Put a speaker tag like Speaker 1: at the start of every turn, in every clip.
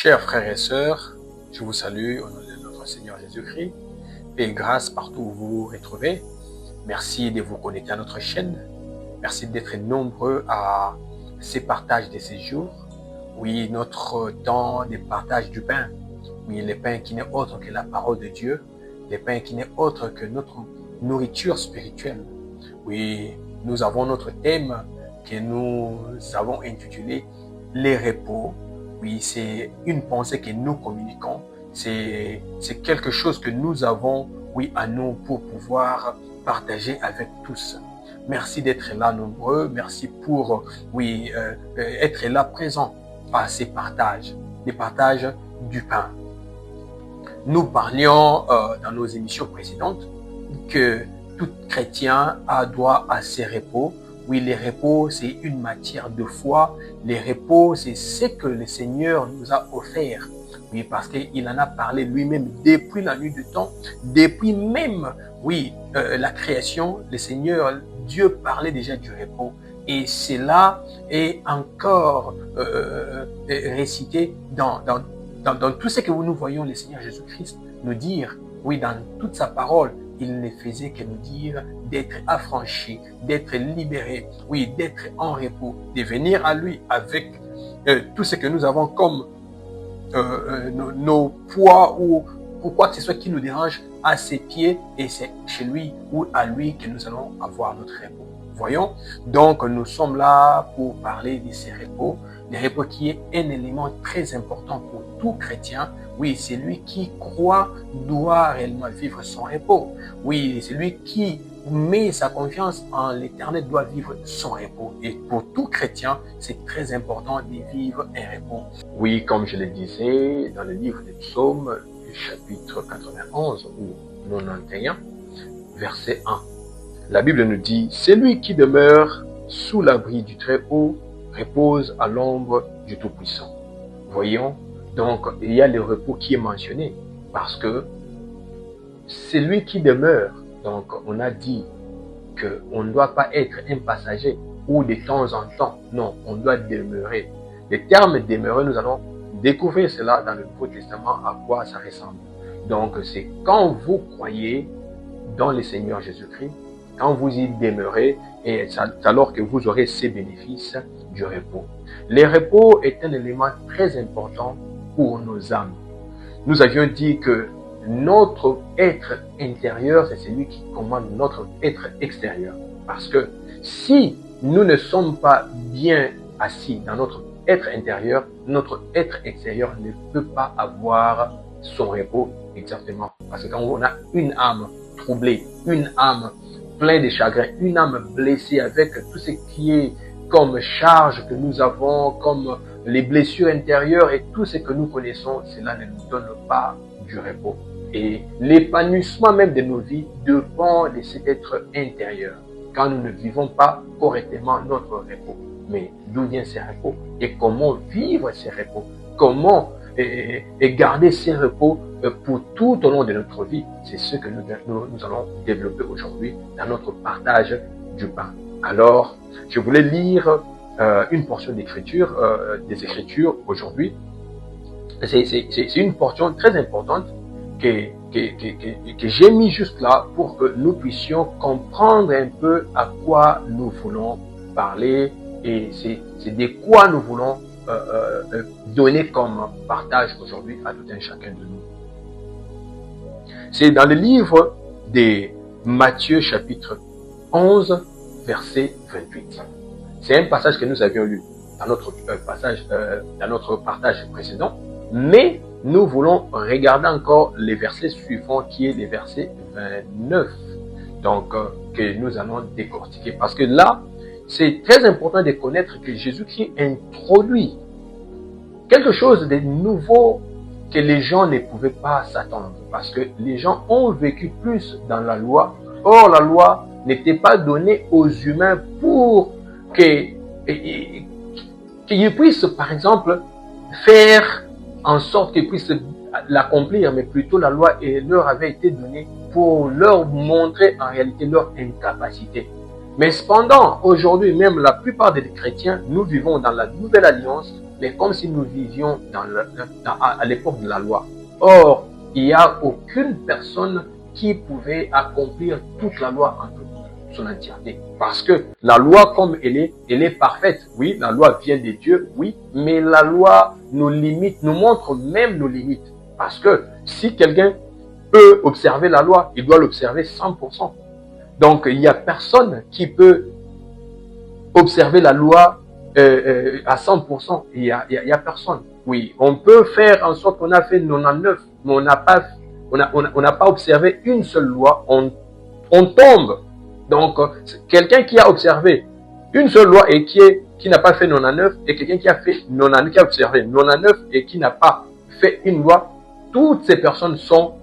Speaker 1: Chers frères et sœurs, je vous salue au nom de notre Seigneur Jésus-Christ. Paix et grâce partout où vous vous retrouvez. Merci de vous connecter à notre chaîne. Merci d'être nombreux à ces partages de ces jours. Oui, notre temps de partage du pain. Oui, le pain qui n'est autre que la parole de Dieu. Le pain qui n'est autre que notre nourriture spirituelle. Oui, nous avons notre thème que nous avons intitulé « Les repos ». Oui, c'est une pensée que nous communiquons. C'est quelque chose que nous avons, oui, à nous pour pouvoir partager avec tous. Merci d'être là nombreux. Merci pour, oui, être là présent à ces partages, les partages du pain. Nous parlions dans nos émissions précédentes que tout chrétien a droit à ses repos. Oui, les repos, c'est une matière de foi. Les repos, c'est ce que le Seigneur nous a offert. Oui, parce qu'il en a parlé lui-même depuis la nuit du temps, depuis même, oui, la création, le Seigneur, Dieu parlait déjà du repos. Et cela est encore récité dans tout ce que nous voyons le Seigneur Jésus-Christ nous dire. Oui, dans toute sa parole, il ne faisait que nous dire d'être affranchis, d'être libérés, oui, d'être en repos, de venir à lui avec tout ce que nous avons comme nos poids ou quoi que ce soit qui nous dérange à ses pieds, et c'est chez lui ou à lui que nous allons avoir notre repos. Voyons, donc nous sommes là pour parler de ces repos, le repos qui est un élément très important pour tout chrétien. Oui, c'est lui qui croit doit réellement vivre son repos. Oui, c'est lui qui met sa confiance en l'Éternel doit vivre son repos. Et pour tout chrétien, c'est très important de vivre un repos. Oui, comme je le disais dans le livre des Psaumes, chapitre 91 ou 91, verset 1. La Bible nous dit, « Celui qui demeure sous l'abri du Très-Haut repose à l'ombre du Tout-Puissant. » Voyons, donc il y a le repos qui est mentionné parce que c'est lui qui demeure. Donc on a dit qu'on ne doit pas être un passager ou de temps en temps. Non, on doit demeurer. Le terme demeurer, nous allons découvrir cela dans le Nouveau Testament à quoi ça ressemble. Donc c'est quand vous croyez dans le Seigneur Jésus-Christ, quand vous y demeurez, et c'est alors que vous aurez ces bénéfices du repos. Le repos est un élément très important pour nos âmes. Nous avions dit que notre être intérieur, c'est celui qui commande notre être extérieur. Parce que si nous ne sommes pas bien assis dans notre être intérieur, notre être extérieur ne peut pas avoir son repos exactement. Parce que quand on a une âme troublée, une âme pleine de chagrin, une âme blessée avec tout ce qui est comme charge que nous avons, comme les blessures intérieures et tout ce que nous connaissons, cela ne nous donne pas du repos. Et l'épanouissement même de nos vies dépend de cet être intérieur. Quand nous ne vivons pas correctement notre repos. Mais d'où vient ce repos? Et comment vivre ces repos? Comment garder ces repos pour tout au long de notre vie? C'est ce que nous allons développer aujourd'hui dans notre partage du pain. Alors, je voulais lire une portion d'écriture, des Écritures aujourd'hui. C'est une portion très importante que j'ai mis juste là pour que nous puissions comprendre un peu à quoi nous voulons parler et c'est de quoi nous voulons donner comme partage aujourd'hui à tout un chacun de nous. C'est dans le livre de Matthieu chapitre 11 verset 28. C'est un passage que nous avions lu dans notre dans notre partage précédent, mais nous voulons regarder encore les versets suivants qui est les versets 29. Donc que nous allons décortiquer parce que là, c'est très important de connaître que Jésus-Christ introduit quelque chose de nouveau que les gens ne pouvaient pas s'attendre parce que les gens ont vécu plus dans la loi. Or, la loi n'était pas donnée aux humains pour qu'ils puissent, par exemple, faire en sorte qu'ils puissent l'accomplir, mais plutôt la loi leur avait été donnée pour leur montrer en réalité leur incapacité. Mais cependant, aujourd'hui, même la plupart des chrétiens, nous vivons dans la nouvelle alliance. mais comme si nous vivions à l'époque de la loi. Or, il n'y a aucune personne qui pouvait accomplir toute la loi en toute son entièreté. Parce que la loi, comme elle est parfaite. Oui, la loi vient de Dieu, oui, mais la loi nous limite, nous montre même nos limites. Parce que si quelqu'un peut observer la loi, il doit l'observer 100%. Donc, il n'y a personne qui peut observer la loi à 100%. Il y a personne. Oui, on peut faire en sorte qu'on a fait 99, mais on n'a pas observé une seule loi. On tombe. Donc, quelqu'un qui a observé une seule loi et qui n'a pas fait 99, et quelqu'un qui a fait 99, qui a observé 99 et qui n'a pas fait une loi, toutes ces personnes sont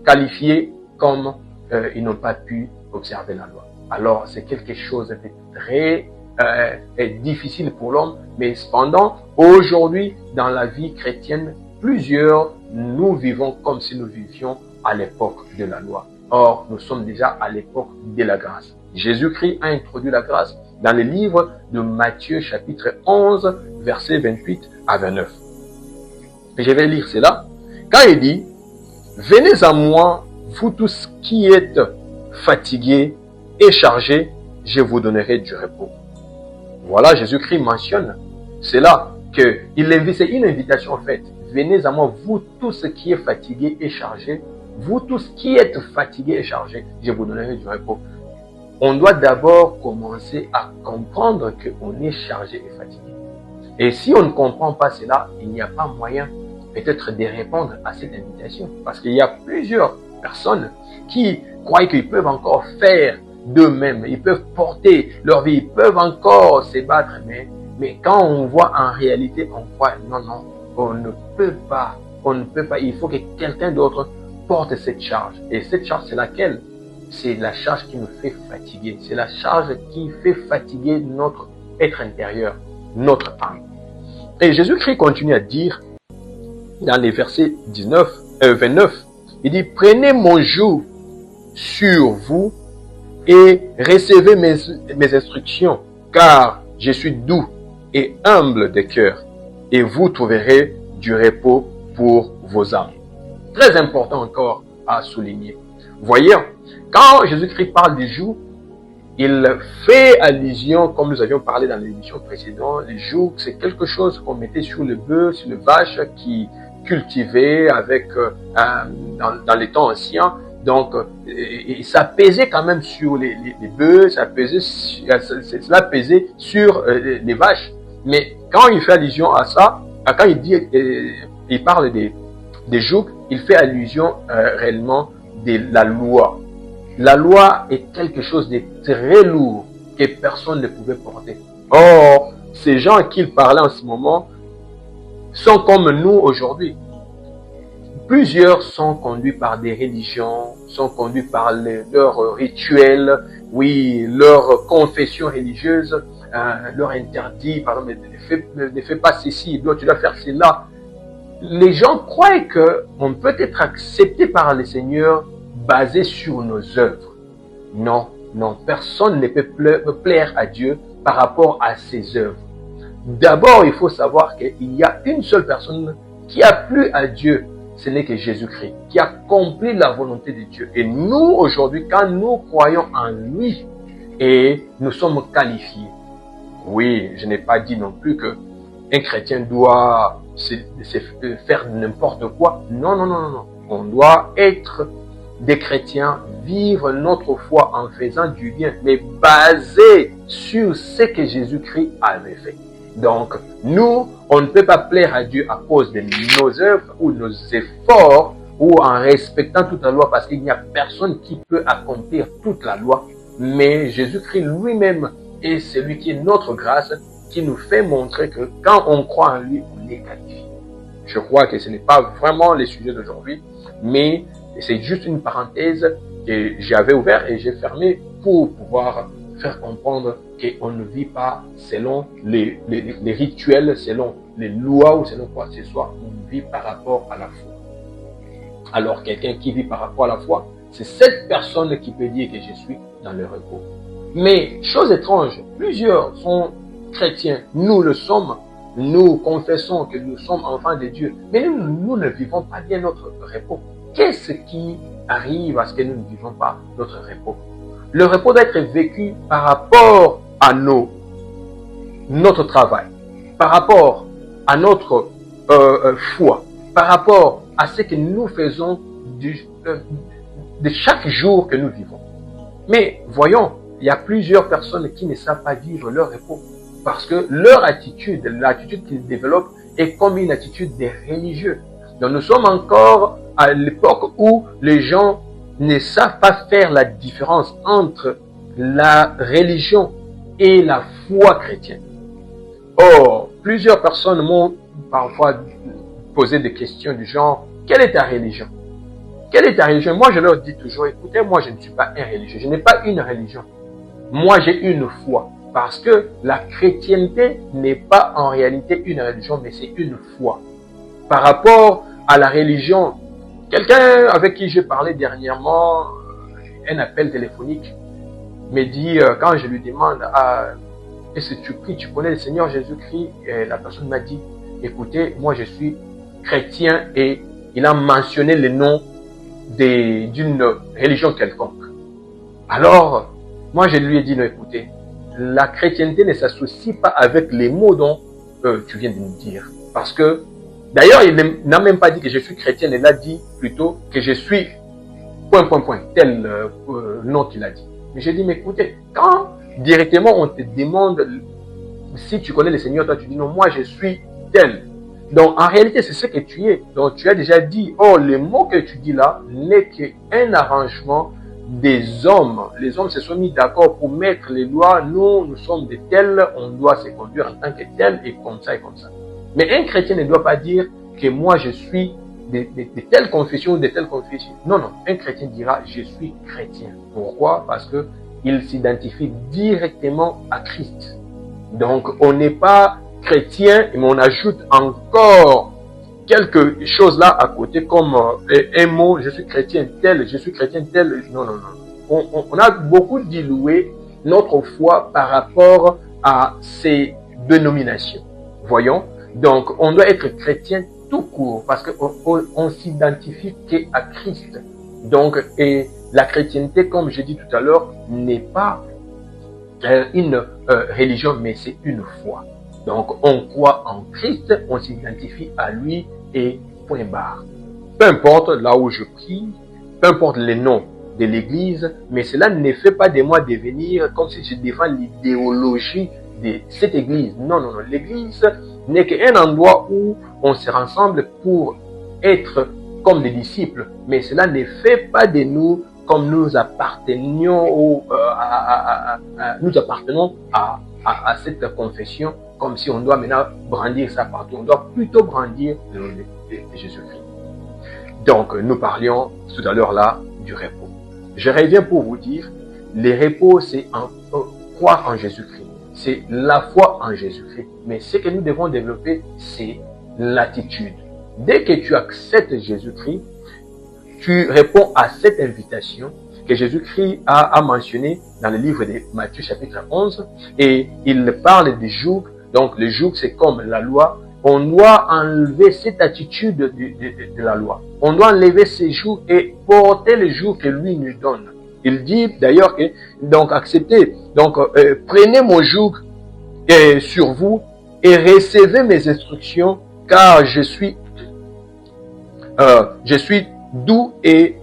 Speaker 1: qualifiées comme ils n'ont pas pu observer la loi. Alors, c'est quelque chose de très difficile pour l'homme, mais cependant, aujourd'hui, dans la vie chrétienne, nous vivons comme si nous vivions à l'époque de la loi. Or, nous sommes déjà à l'époque de la grâce. Jésus-Christ a introduit la grâce dans le livre de Matthieu, chapitre 11, versets 28 à 29. Et je vais lire cela. Quand il dit, « Venez à moi, vous tous qui êtes fatigués et chargés, je vous donnerai du repos. » Voilà, Jésus-Christ mentionne cela, c'est une invitation en fait. Venez à moi, vous tous qui êtes fatigués et chargés, vous tous qui êtes fatigués et chargés, je vous donnerai du repos. On doit d'abord commencer à comprendre qu'on est chargé et fatigué. Et si on ne comprend pas cela, il n'y a pas moyen peut-être de répondre à cette invitation. Parce qu'il y a plusieurs personnes qui croient qu'ils peuvent encore faire d'eux-mêmes, ils peuvent porter leur vie, ils peuvent encore se battre, mais quand on voit en réalité, on croit non, on ne peut pas, il faut que quelqu'un d'autre porte cette charge. Et cette charge, c'est laquelle? C'est la charge qui nous fait fatiguer, c'est la charge qui fait fatiguer notre être intérieur, notre âme. Et Jésus-Christ continue à dire dans les versets 29, il dit, prenez mon joug sur vous et recevez mes instructions, car je suis doux et humble de cœur, et vous trouverez du repos pour vos âmes. Très important encore à souligner. Voyez, quand Jésus-Christ parle du joug, il fait allusion, comme nous avions parlé dans l'émission précédente, le joug, c'est quelque chose qu'on mettait sur le bœuf, sur le vache qui cultivait avec dans les temps anciens. Donc, et ça pesait quand même sur les bœufs, cela pesait sur les vaches. Mais quand il fait allusion à ça, quand il parle des jougs, il fait allusion réellement de la loi. La loi est quelque chose de très lourd que personne ne pouvait porter. Or, ces gens à qui il parlait en ce moment sont comme nous aujourd'hui. Plusieurs sont conduits par des religions, sont conduits par leurs rituels, oui, leurs confessions religieuses, leur interdit, par exemple, ne fais pas ceci, tu dois faire cela. Les gens croient qu'on peut être accepté par le Seigneur basé sur nos œuvres. Non, personne ne peut plaire à Dieu par rapport à ses œuvres. D'abord, il faut savoir qu'il y a une seule personne qui a plu à Dieu, ce n'est que Jésus-Christ, qui a accompli la volonté de Dieu. Et nous, aujourd'hui, quand nous croyons en lui, et nous sommes qualifiés. Oui, je n'ai pas dit non plus qu'un chrétien doit se faire n'importe quoi. Non. On doit être des chrétiens, vivre notre foi en faisant du bien, mais basé sur ce que Jésus-Christ avait fait. Donc, nous, on ne peut pas plaire à Dieu à cause de nos œuvres ou nos efforts ou en respectant toute la loi, parce qu'il n'y a personne qui peut accomplir toute la loi. Mais Jésus-Christ lui-même est celui qui est notre grâce, qui nous fait montrer que quand on croit en lui, on est qualifié. Je crois que ce n'est pas vraiment le sujet d'aujourd'hui, mais c'est juste une parenthèse que j'avais ouverte et j'ai fermée pour pouvoir faire comprendre qu'on ne vit pas selon les rituels, selon les lois ou selon quoi que ce soit. On vit par rapport à la foi. Alors quelqu'un qui vit par rapport à la foi, c'est cette personne qui peut dire que je suis dans le repos. Mais, chose étrange, plusieurs sont chrétiens, nous le sommes, nous confessons que nous sommes enfants de Dieu, mais nous ne vivons pas bien notre repos. Qu'est-ce qui arrive à ce que nous ne vivons pas notre repos? Le repos doit être vécu par rapport à notre travail, par rapport à notre foi, par rapport à ce que nous faisons de chaque jour que nous vivons. Mais voyons, il y a plusieurs personnes qui ne savent pas vivre leur repos parce que leur attitude, l'attitude qu'ils développent est comme une attitude des religieux. Donc nous sommes encore à l'époque où les gens ne savent pas faire la différence entre la religion et la foi chrétienne. Or, plusieurs personnes m'ont parfois posé des questions du genre, quelle est ta religion? Quelle est ta religion? Moi, je leur dis toujours, écoutez, moi, je ne suis pas un religieux. Je n'ai pas une religion. Moi, j'ai une foi. Parce que la chrétienté n'est pas en réalité une religion, mais c'est une foi. Par rapport à la religion, quelqu'un avec qui j'ai parlé dernièrement, un appel téléphonique, me dit, quand je lui demande, est-ce que tu pries, tu connais le Seigneur Jésus-Christ? Et la personne m'a dit, écoutez, moi je suis chrétien, et il a mentionné le nom d'une religion quelconque. Alors, moi je lui ai dit, non, écoutez, la chrétienté ne s'associe pas avec les mots dont tu viens de nous dire. Parce que, d'ailleurs, il n'a même pas dit que je suis chrétien, il a dit plutôt que je suis ... tel nom qu'il a dit. Mais j'ai dit, mais écoutez, quand directement on te demande si tu connais le Seigneur, toi tu dis non, moi je suis tel. Donc en réalité c'est ce que tu es. Donc tu as déjà dit, oh le mot que tu dis là n'est qu'un arrangement des hommes. Les hommes se sont mis d'accord pour mettre les lois, nous sommes de tels, on doit se conduire en tant que tel et comme ça et comme ça. Mais un chrétien ne doit pas dire que moi je suis de telle confession ou de telle confession. Non, non, un chrétien dira je suis chrétien. Pourquoi? Parce que il s'identifie directement à Christ. Donc, on n'est pas chrétien, mais on ajoute encore quelque chose là à côté, comme un mot, je suis chrétien tel, je suis chrétien tel. Non, non, non. On a beaucoup dilué notre foi par rapport à ces dénominations. Voyons. Donc, on doit être chrétien tout court, parce qu'on s'identifie qu'à Christ. Donc, et la chrétienté, comme j'ai dit tout à l'heure, n'est pas une religion, mais c'est une foi. Donc, on croit en Christ, on s'identifie à lui et point barre. Peu importe là où je prie, peu importe les noms de l'église, mais cela ne fait pas de moi devenir comme si je défends l'idéologie de cette église. Non, non, non. L'église n'est qu'un endroit où on se rassemble pour être comme des disciples, mais cela ne fait pas de nous comme nous appartenions nous appartenons à cette confession, comme si on doit maintenant brandir ça partout. On doit plutôt brandir le nom de Jésus-Christ. Donc, nous parlions tout à l'heure là du repos. Je reviens pour vous dire, le repos, c'est croire en Jésus-Christ. C'est la foi en Jésus-Christ. Mais ce que nous devons développer, c'est l'attitude. Dès que tu acceptes Jésus-Christ, tu réponds à cette invitation que Jésus-Christ a mentionné dans le livre de Matthieu chapitre 11. Et il parle du joug. Donc le joug, c'est comme la loi. On doit enlever cette attitude de la loi. On doit enlever ces jougs et porter le joug que lui nous donne. Il dit d'ailleurs que, donc acceptez, donc prenez mon joug sur vous et recevez mes instructions, car je suis doux et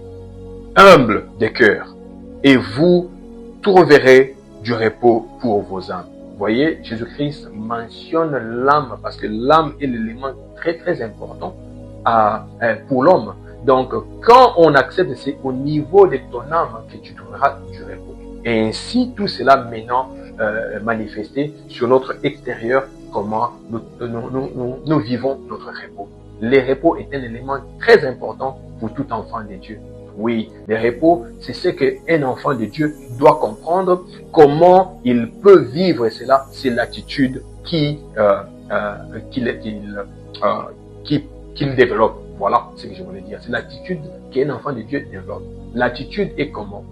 Speaker 1: humble de cœur, et vous trouverez du repos pour vos âmes. Vous voyez, Jésus-Christ mentionne l'âme parce que l'âme est l'élément très très important pour l'homme. Donc, quand on accepte, c'est au niveau de ton âme que tu trouveras du repos. Et ainsi, tout cela maintenant manifesté sur notre extérieur, comment nous vivons notre repos. Le repos est un élément très important pour tout enfant de Dieu. Oui, le repos, c'est ce qu'un enfant de Dieu doit comprendre. Comment il peut vivre cela, c'est l'attitude qu'il développe. Voilà ce que je voulais dire. C'est l'attitude qu'un enfant de Dieu développe. L'attitude est comment?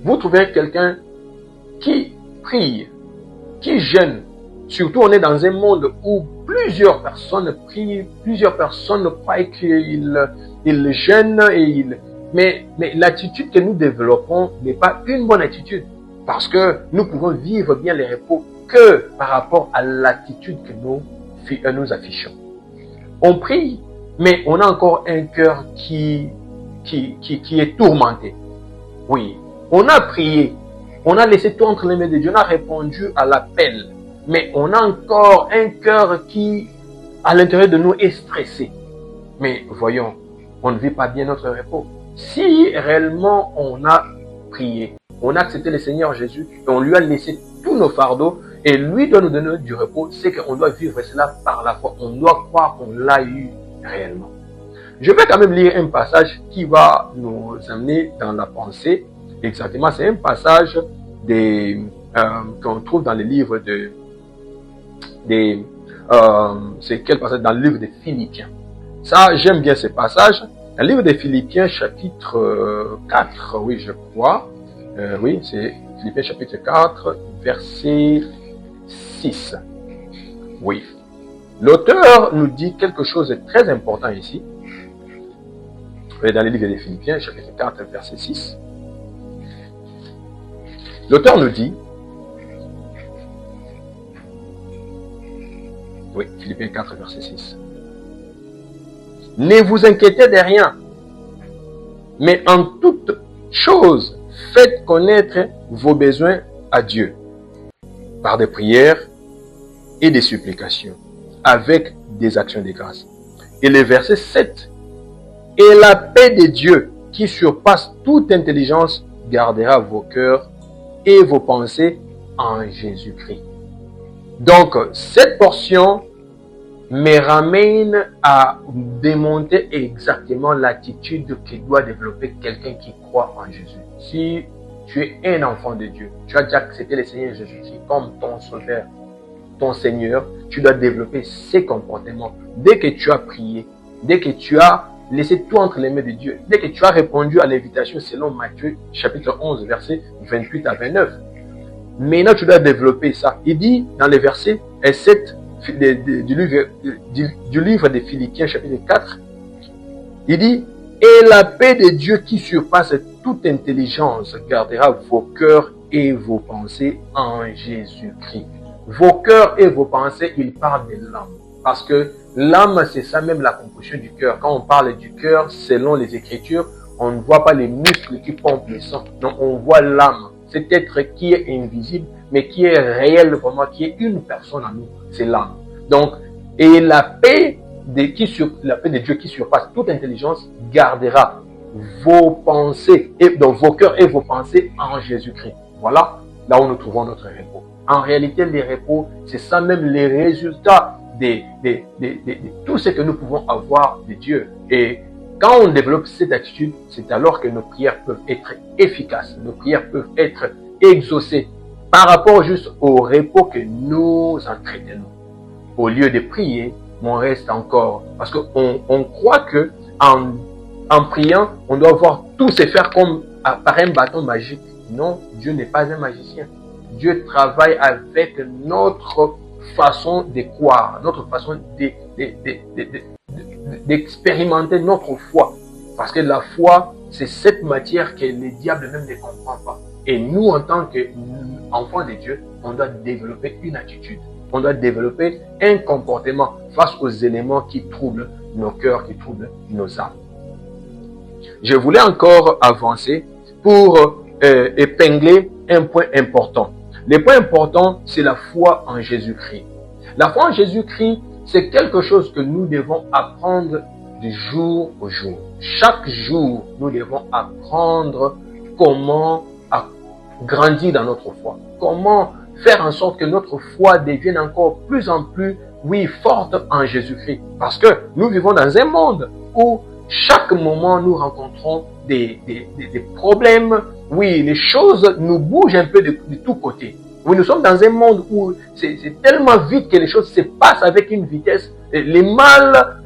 Speaker 1: Vous trouvez quelqu'un qui prie, qui jeûne, Surtout, on est dans un monde où plusieurs personnes prient, plusieurs personnes croient qu'ils jeûnent, mais l'attitude que nous développons n'est pas une bonne attitude. Parce que nous pouvons vivre bien les repos que par rapport à l'attitude que nous affichons. On prie, mais on a encore un cœur qui est tourmenté. Oui, on a prié, on a laissé tout entre les mains de Dieu, on a répondu à l'appel, mais on a encore un cœur qui, à l'intérieur de nous, est stressé. Mais voyons, on ne vit pas bien notre repos. Si réellement on a prié, on a accepté le Seigneur Jésus et on lui a laissé tous nos fardeaux et lui doit nous donner du repos, c'est qu'on doit vivre cela par la foi. On doit croire qu'on l'a eu réellement. Je vais quand même lire un passage qui va nous amener dans la pensée. Exactement, c'est un passage qu'on trouve dans le livre c'est quel passage? Dans le livre des Philippiens. Ça, j'aime bien ce passage. Dans le livre des Philippiens, chapitre 4, oui, je crois. Oui, c'est Philippiens chapitre 4, verset 6. Oui. L'auteur nous dit quelque chose de très important ici. Dans le livre des Philippiens, chapitre 4, verset 6. L'auteur nous dit, oui, Philippiens 4, verset 6. Ne vous inquiétez de rien, mais en toute chose, faites connaître vos besoins à Dieu par des prières et des supplications, avec des actions de grâce. Et le verset 7. Et la paix de Dieu, qui surpasse toute intelligence, gardera vos cœurs et vos pensées en Jésus-Christ. Donc, cette portion me ramène à démontrer exactement l'attitude que doit développer quelqu'un qui croit en Jésus. Si tu es un enfant de Dieu, tu as déjà accepté le Seigneur Jésus-Christ comme ton sauveur, ton Seigneur, tu dois développer ces comportements. Dès que tu as prié, dès que tu as laissé tout entre les mains de Dieu, dès que tu as répondu à l'invitation selon Matthieu chapitre 11, versets 28 à 29, maintenant tu dois développer ça. Il dit dans les versets 7 du livre des Philippiens chapitre 4, il dit, et la paix de Dieu qui surpasse toute intelligence gardera vos cœurs et vos pensées en Jésus-Christ. Vos cœurs et vos pensées, il parle de l'âme. Parce que l'âme, c'est ça même la composition du cœur. Quand on parle du cœur, selon les Écritures, on ne voit pas les muscles qui pompent le sang. Non, on voit l'âme. Cet être qui est invisible, mais qui est réel vraiment, qui est une personne en nous. C'est l'âme. Donc, et la paix de Dieu qui surpasse toute intelligence gardera vos pensées, et donc vos cœurs et vos pensées en Jésus-Christ. Voilà là où nous trouvons notre repos. En réalité, les repos, c'est ça même les résultats de tout ce que nous pouvons avoir de Dieu. Et quand on développe cette attitude, c'est alors que nos prières peuvent être efficaces, nos prières peuvent être exaucées par rapport juste au repos que nous entretenons. Au lieu de prier, on reste encore, parce qu'on croit que en priant, on doit voir tout se faire comme par un bâton magique. Non, Dieu n'est pas un magicien. Dieu travaille avec notre façon de croire, notre façon d'expérimenter notre foi. Parce que la foi, c'est cette matière que le diable même ne comprend pas. Et nous, en tant qu'enfants de Dieu, on doit développer une attitude. On doit développer un comportement face aux éléments qui troublent nos cœurs, qui troublent nos âmes. Je voulais encore avancer pour épingler un point important. Le point important, c'est la foi en Jésus-Christ. La foi en Jésus-Christ, c'est quelque chose que nous devons apprendre du jour au jour. Chaque jour, nous devons apprendre comment grandir dans notre foi. Comment faire en sorte que notre foi devienne encore plus en plus, forte en Jésus-Christ. Parce que nous vivons dans un monde où chaque moment nous rencontrons des problèmes. Oui, les choses nous bougent un peu de tous côtés. Oui, nous sommes dans un monde où c'est tellement vite que les choses se passent avec une vitesse. Les mal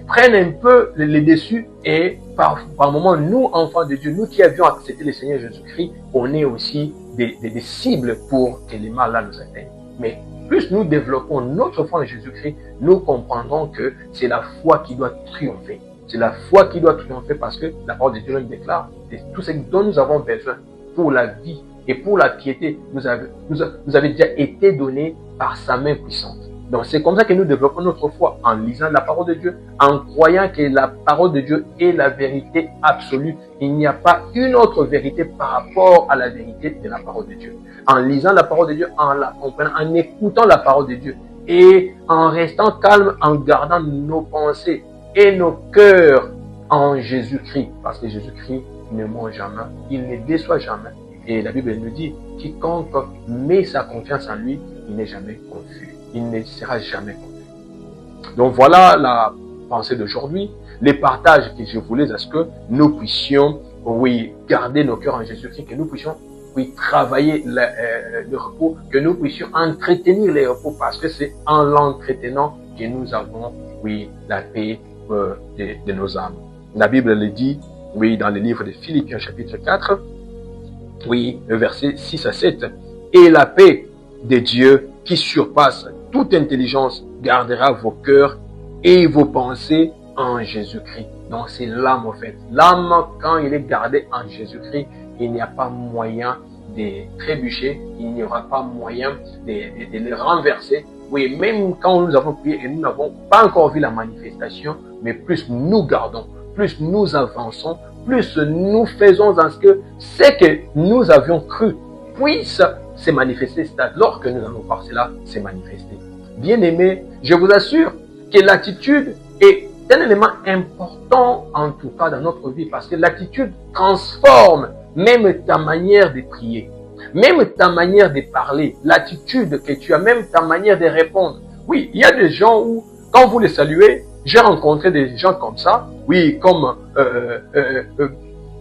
Speaker 1: prennent un peu les dessus et par moments, nous, enfants de Dieu, nous qui avions accepté le Seigneur Jésus-Christ, on est aussi des cibles pour que les mal là nous atteignent. Mais plus nous développons notre foi en Jésus-Christ, nous comprendrons que c'est la foi qui doit triompher. C'est la foi qui doit triompher parce que la parole de Dieu nous déclare tout ce dont nous avons besoin pour la vie et pour la piété nous avait déjà été donné par sa main puissante. Donc c'est comme ça que nous développons notre foi, en lisant la parole de Dieu, en croyant que la parole de Dieu est la vérité absolue. Il n'y a pas une autre vérité par rapport à la vérité de la parole de Dieu. En lisant la parole de Dieu, en la comprenant, en écoutant la parole de Dieu et en restant calme, en gardant nos pensées et nos cœurs en Jésus-Christ. Parce que Jésus-Christ ne ment jamais, il ne déçoit jamais. Et la Bible nous dit, quiconque met sa confiance en lui, il n'est jamais confus. Il ne sera jamais confus. Donc voilà la pensée d'aujourd'hui, les partages que je voulais à ce que nous puissions, oui, garder nos cœurs en Jésus-Christ, que nous puissions, oui, travailler le repos, que nous puissions entretenir les repos, parce que c'est en l'entretenant que nous avons, oui, la paix de nos âmes. La Bible le dit, oui, dans le livre de Philippiens chapitre 4, oui, verset 6 à 7, et la paix de Dieu qui surpasse toute intelligence gardera vos cœurs et vos pensées en Jésus-Christ. Donc c'est l'âme en fait. L'âme, quand il est gardé en Jésus-Christ, il n'y a pas moyen de trébucher, il n'y aura pas moyen de le renverser. Oui, même quand nous avons prié et nous n'avons pas encore vu la manifestation, mais plus nous gardons, plus nous avançons, plus nous faisons en ce que nous avions cru puisse se manifester, c'est alors que nous allons voir cela se manifester. Bien-aimés, je vous assure que l'attitude est un élément important en tout cas dans notre vie parce que l'attitude transforme même ta manière de prier, même ta manière de parler, l'attitude que tu as, même ta manière de répondre. Oui, il y a des gens où, quand vous les saluez, j'ai rencontré des gens comme ça, oui, comme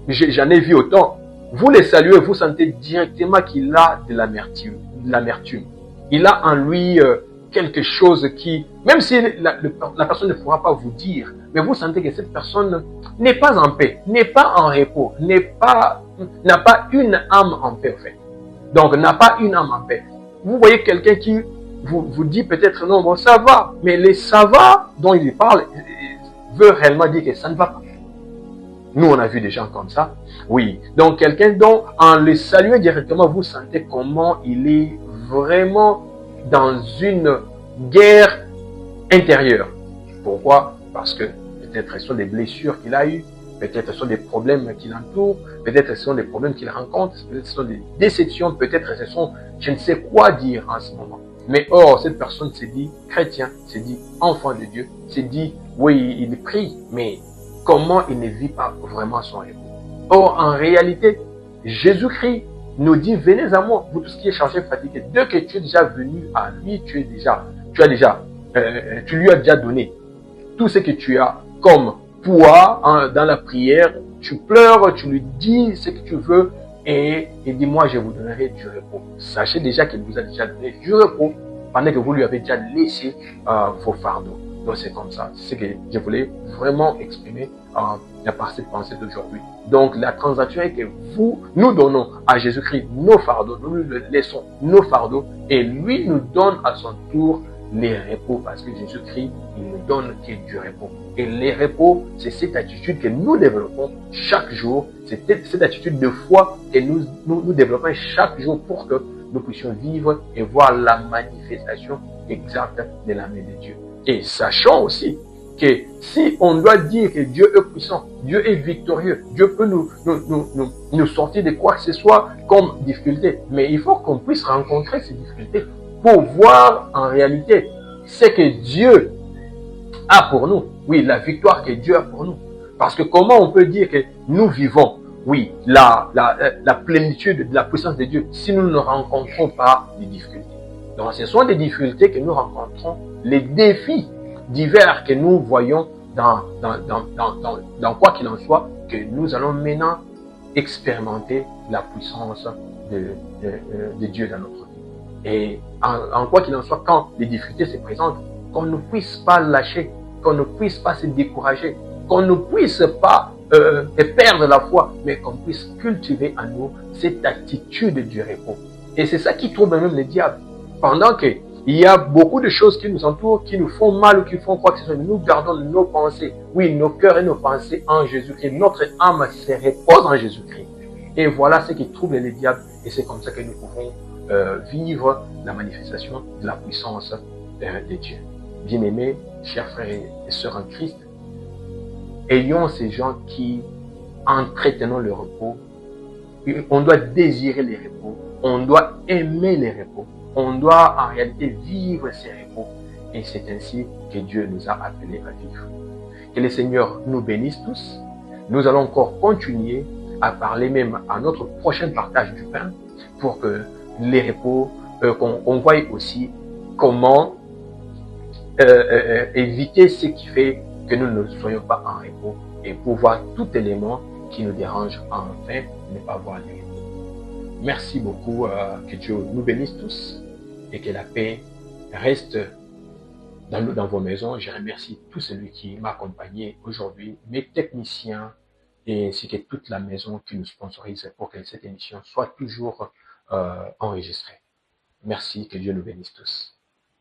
Speaker 1: j'en ai vu autant. Vous les saluez, vous sentez directement qu'il a de l'amertume. Il a en lui quelque chose qui, même si la personne ne pourra pas vous dire, mais vous sentez que cette personne n'est pas en paix, n'est pas en repos, n'a pas une âme en paix en fait. Donc n'a pas une âme en paix. Vous voyez quelqu'un qui vous dit peut-être non, bon ça va, mais les ça va dont il parle veut réellement dire que ça ne va pas. Nous, on a vu des gens comme ça. Oui. Donc, quelqu'un dont, en le saluant directement, vous sentez comment il est vraiment dans une guerre intérieure. Pourquoi? Parce que peut-être ce sont des blessures qu'il a eues, peut-être ce sont des problèmes qui l'entourent, peut-être ce sont des problèmes qu'il rencontre, peut-être ce sont des déceptions, peut-être ce sont, je ne sais quoi dire en ce moment. Mais or, cette personne s'est dit chrétien, s'est dit enfant de Dieu, s'est dit, oui, il prie, mais comment il ne vit pas vraiment son repos. Or, en réalité, Jésus-Christ nous dit, venez à moi, vous tous qui êtes chargés, fatigués. Dès que tu es déjà venu à lui, tu lui as déjà donné tout ce que tu as comme poids dans la prière. Tu pleures, tu lui dis ce que tu veux et il dit, moi, je vous donnerai du repos. Sachez déjà qu'il vous a déjà donné du repos pendant que vous lui avez déjà laissé vos fardeaux. Donc c'est comme ça, c'est ce que je voulais vraiment exprimer par cette pensée d'aujourd'hui. Donc la transaction est que nous donnons à Jésus-Christ nos fardeaux, nous lui laissons nos fardeaux et lui nous donne à son tour les repos parce que Jésus-Christ, il nous donne du repos. Et les repos, c'est cette attitude que nous développons chaque jour, c'est cette attitude de foi que nous développons chaque jour pour que nous puissions vivre et voir la manifestation exacte de la main de Dieu. Et sachant aussi que si on doit dire que Dieu est puissant, Dieu est victorieux, Dieu peut nous sortir de quoi que ce soit comme difficulté. Mais il faut qu'on puisse rencontrer ces difficultés pour voir en réalité ce que Dieu a pour nous. Oui, la victoire que Dieu a pour nous. Parce que comment on peut dire que nous vivons, oui, la plénitude de la puissance de Dieu si nous ne rencontrons pas des difficultés. Donc ce sont des difficultés que nous rencontrons, les défis divers que nous voyons dans quoi qu'il en soit, que nous allons maintenant expérimenter la puissance de Dieu dans notre vie. Et en quoi qu'il en soit, quand les difficultés se présentent, qu'on ne puisse pas lâcher, qu'on ne puisse pas se décourager, qu'on ne puisse pas perdre la foi, mais qu'on puisse cultiver en nous cette attitude du repos. Et c'est ça qui trouble même le diable. Pendant qu'il Il y a beaucoup de choses qui nous entourent, qui nous font mal ou qui font quoi que ce soit. Nous gardons nos pensées, oui, nos cœurs et nos pensées en Jésus-Christ. Notre âme se repose en Jésus-Christ. Et voilà ce qui trouble les diables. Et c'est comme ça que nous pouvons vivre la manifestation de la puissance de Dieu. Bien-aimés, chers frères et sœurs en Christ, ayons ces gens qui, entretenons le repos, on doit désirer les repos, on doit aimer les repos, on doit en réalité vivre ces repos. Et c'est ainsi que Dieu nous a appelés à vivre. Que le Seigneur nous bénisse tous. Nous allons encore continuer à parler même à notre prochain partage du pain pour que les repos, qu'on voie aussi comment éviter ce qui fait que nous ne soyons pas en repos et pour voir tout élément qui nous dérange enfin ne pas voir les repos. Merci beaucoup, que Dieu nous bénisse tous et que la paix reste dans vos maisons. Je remercie tout celui qui m'a accompagné aujourd'hui, mes techniciens et ainsi que toute la maison qui nous sponsorise pour que cette émission soit toujours enregistrée. Merci, que Dieu nous bénisse tous.